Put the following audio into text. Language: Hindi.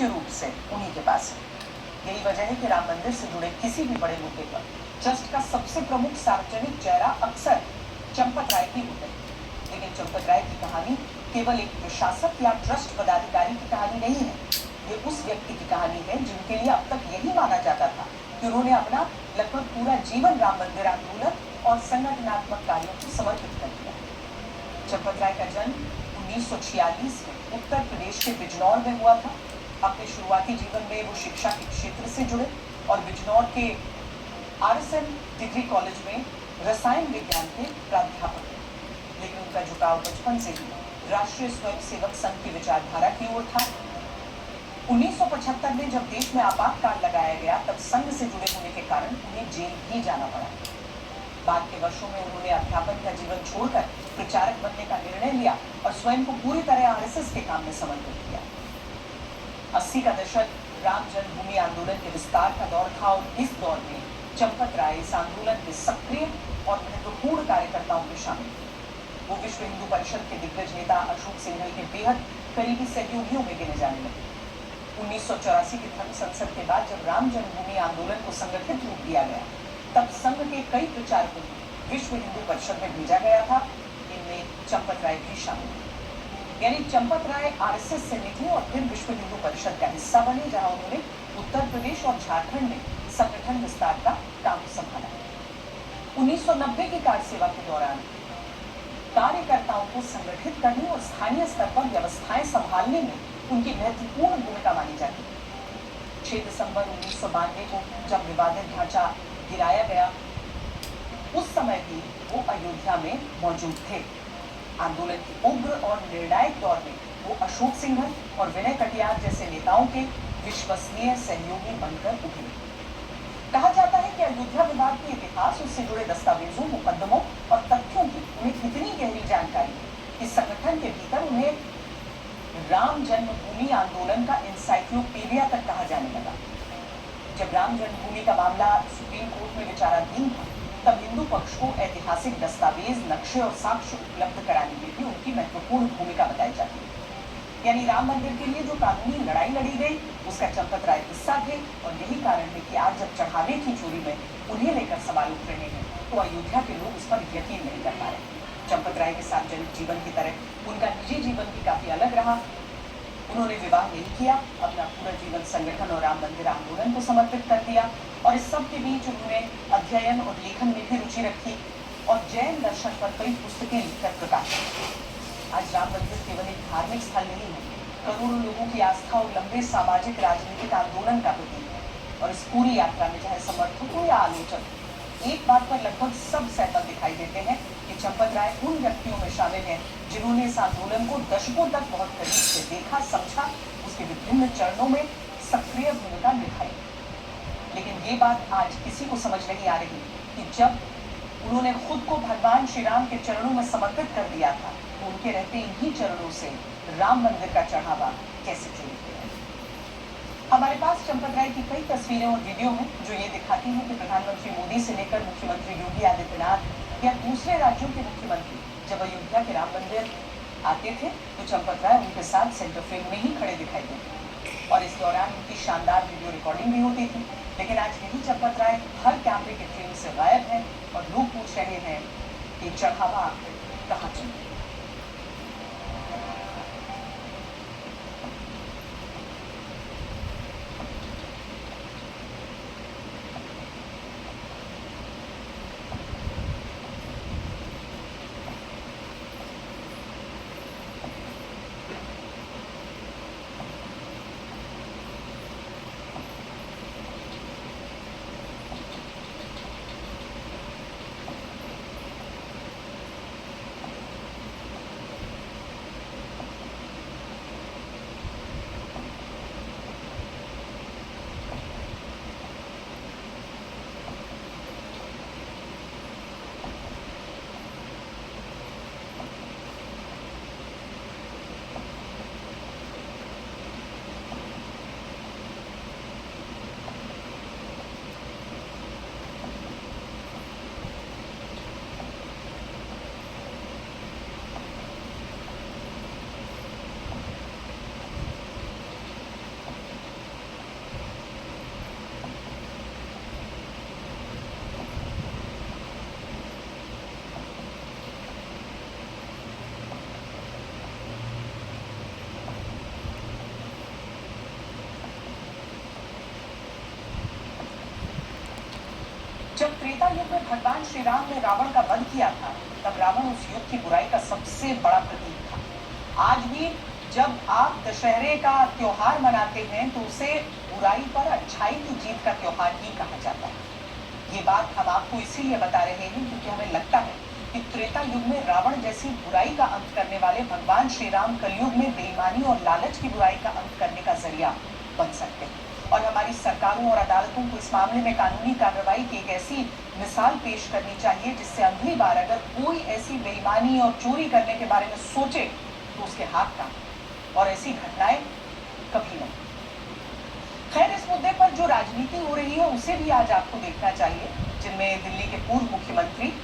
मुख्य रूप से उन्हीं के पास है। यही वजह है कि राम मंदिर से जुड़े किसी भी बड़े मुद्दे पर ट्रस्ट का सबसे प्रमुख सार्वजनिक चेहरा अक्सर चंपत राय ही होते हैं। लेकिन चंपत राय की कहानी केवल एक प्रशासक या ट्रस्ट पदाधिकारी की कहानी नहीं है। ये उस व्यक्ति की कहानी है जिनके लिए अब तक यही माना जाता था कि उन्होंने अपना लगभग पूरा जीवन राम मंदिर आंदोलन और संगठनात्मक कार्यों को समर्पित कर दिया। चंपत राय का जन्म 1946 में उत्तर प्रदेश के बिजनौर में हुआ था। अपने शुरुआती जीवन में वो शिक्षा के क्षेत्र से जुड़े और बिजनौर के RSN डिग्री कॉलेज में रसायन विज्ञान के प्राध्यापक थे। लेकिन उनका झुकाव बचपन से ही राष्ट्रीय स्वयंसेवक संघ की विचारधारा की ओर था। 1975 में जब देश में आपातकाल लगाया गया तब संघ से जुड़े होने के कारण उन्हें जेल भी जाना पड़ा। बाद के वर्षों में उन्होंने अध्यापन का जीवन छोड़कर प्रचारक बनने का निर्णय लिया और स्वयं को पूरी तरह RSS के काम में समर्पित किया। 80 का दशक राम जन्मभूमि आंदोलन के विस्तार का दौर था और इस दौर में चंपत राय इस आंदोलन के सक्रिय और महत्वपूर्ण कार्यकर्ताओं में शामिल थे। वो विश्व हिंदू परिषद के दिग्गज नेता अशोक सिंघल के बेहद करीबी सहयोगियों में गिने जाने लगे। 1984 की धर्म संसद के बाद जब राम जन्मभूमि आंदोलन को संगठित रूप दिया गया तब संघ के कई प्रचारकों को विश्व हिंदू परिषद में भेजा गया था। इनमें चंपत राय भी शामिल थे। यानी चंपत राय RSS से निकले और फिर विश्व हिंदू परिषद का हिस्सा बने, जहां उन्होंने उत्तर प्रदेश और झारखंड में संगठन विस्तार का काम संभाला। 1990 की कार्य सेवा के दौरान कार्यकर्ताओं को संगठित करने और स्थानीय स्तर पर व्यवस्थाएं संभालने में उनकी महत्वपूर्ण भूमिका मानी जाती है। 6 दिसंबर 1992 को जब विवादित ढांचा गिराया गया उस समय भी वो अयोध्या में मौजूद थे। आंदोलन के उग्र और निर्णायक दौर में वो अशोक सिंघल और विनय कटियार जैसे नेताओं के विश्वसनीय सहयोगी बनकर उभरे। कहा जाता है कि अयोध्या विवाद के इतिहास, उससे जुड़े दस्तावेजों, मुकदमों और तथ्यों की उन्हें इतनी गहरी जानकारी कि संगठन के भीतर उन्हें राम जन्मभूमि आंदोलन का इंसाइक्लोपीडिया तक कहा जाने लगा। जब राम जन्मभूमि का मामला सुप्रीम कोर्ट में विचाराधीन था तब हिंदू पक्ष को ऐतिहासिक दस्तावेज, नक्शे और साक्ष्य उपलब्ध कराने में भी उनकी महत्वपूर्ण भूमिका बताई जाती है। यानी राम मंदिर के लिए जो कानूनी लड़ाई लड़ी गई उसका चंपत राय हिस्सा थे और यही कारण है कि आज जब चढ़ावे की चोरी में उन्हें लेकर सवाल उठ रहे हैं तो अयोध्या के लोग उस पर यकीन नहीं कर पा रहे। चंपत राय के सार्वजनिक जीवन की तरह उनका निजी जीवन भी काफी अलग रहा। उन्होंने विवाह नहीं किया, अपना पूरा जीवन संगठन और राम मंदिर आंदोलन को समर्पित कर दिया और इस सब के बीच उन्होंने अध्ययन और लेखन में भी रुचि रखी और जैन दर्शन पर कई पुस्तकें लिखकर प्रकाशित की। आज राम मंदिर केवल एक धार्मिक स्थल नहीं है, करोड़ों लोगों की आस्था और लंबे सामाजिक राजनीतिक आंदोलन का प्रतीक है। और इस पूरी यात्रा में चाहे समर्थक हो या आलोचक, एक बात पर लगभग सब सहमत दिखाई देते हैं कि चंपत राय उन व्यक्तियों में शामिल हैं जिन्होंने इस आंदोलन को दशकों तक बहुत करीब से देखा, समझा, उसके विभिन्न चरणों में सक्रिय भूमिका निभाई। लेकिन ये बात आज किसी को समझ नहीं आ रही कि जब उन्होंने खुद को भगवान श्री राम के चरणों में समर्पित कर दिया था तो उनके रहते इन्हीं चरणों से राम मंदिर का चढ़ावा कैसे चुन गया। हमारे पास चंपत राय की कई तस्वीरें और वीडियो हैं जो ये दिखाती हैं कि प्रधानमंत्री मोदी से लेकर मुख्यमंत्री योगी आदित्यनाथ या दूसरे राज्यों के मुख्यमंत्री जब अयोध्या के राम मंदिर आते थे तो चंपत राय उनके साथ सेंटर फ्रेम में ही खड़े दिखाई देते और इस दौरान उनकी शानदार वीडियो रिकॉर्डिंग भी होती थी। लेकिन आज यही चंपत राय हर कैमरे के फ्रेम से गायब है और लोग पूछ रहे हैं कि चढ़ावा आखिर कहाँ चले। जब त्रेता युग में भगवान श्री राम ने रावण का वध किया था, तब रावण उस युग की बुराई का सबसे बड़ा प्रतीक था। आज भी जब आप दशहरे का त्योहार मनाते हैं तो उसे बुराई पर अच्छाई की जीत का त्योहार ही कहा जाता है। ये बात हम आपको इसीलिए बता रहे हैं क्योंकि हमें लगता है कि त्रेता युग में रावण जैसी बुराई का अंत करने वाले भगवान श्री राम कलयुग में बेईमानी और लालच की बुराई का अंत करने का जरिया बन सकते हैं। और हमारी सरकारों और अदालतों को इस मामले में कानूनी कार्रवाई की एक ऐसी मिसाल पेश करनी चाहिए जिससे अगली बार अगर कोई ऐसी बेईमानी और चोरी करने के बारे में सोचे तो उसके हाथ कांपे और ऐसी घटनाएं कभी नहीं। खैर, इस मुद्दे पर जो राजनीति हो रही है उसे भी आज आपको देखना चाहिए, जिनमें दिल्ली के पूर्व मुख्यमंत्री